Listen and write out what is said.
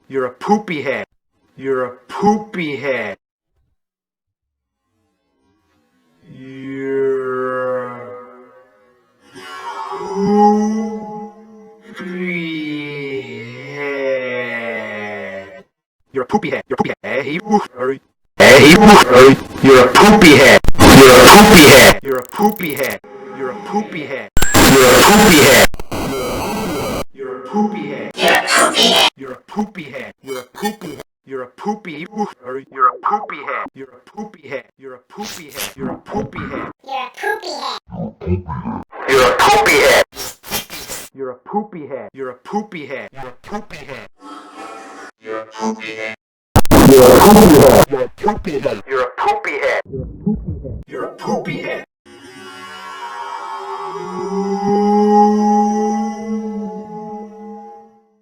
You're a poopy head. You're a poopy head. You're a poopy head. You're a poopy head. You're a poopy head. Hey, hurry. Hey, hurry. You're a poopy head. You're a poopy head. You're a poopy head. You're a poopy head. You're a poopy head. You're a poopy head. You're a poopy head. You're a poopy head. You're a poopy. Hurry. You're a poopy head. You're a poopy head. You're a poopy head. You're a poopy head. You're a poopy head. You're a poopy head. You're a poopy head. You're a poopy head. You're a poopy head. You're a poopy head. You're a poopy head. You're a poopy head. You're a poopy head. You're a poopy head.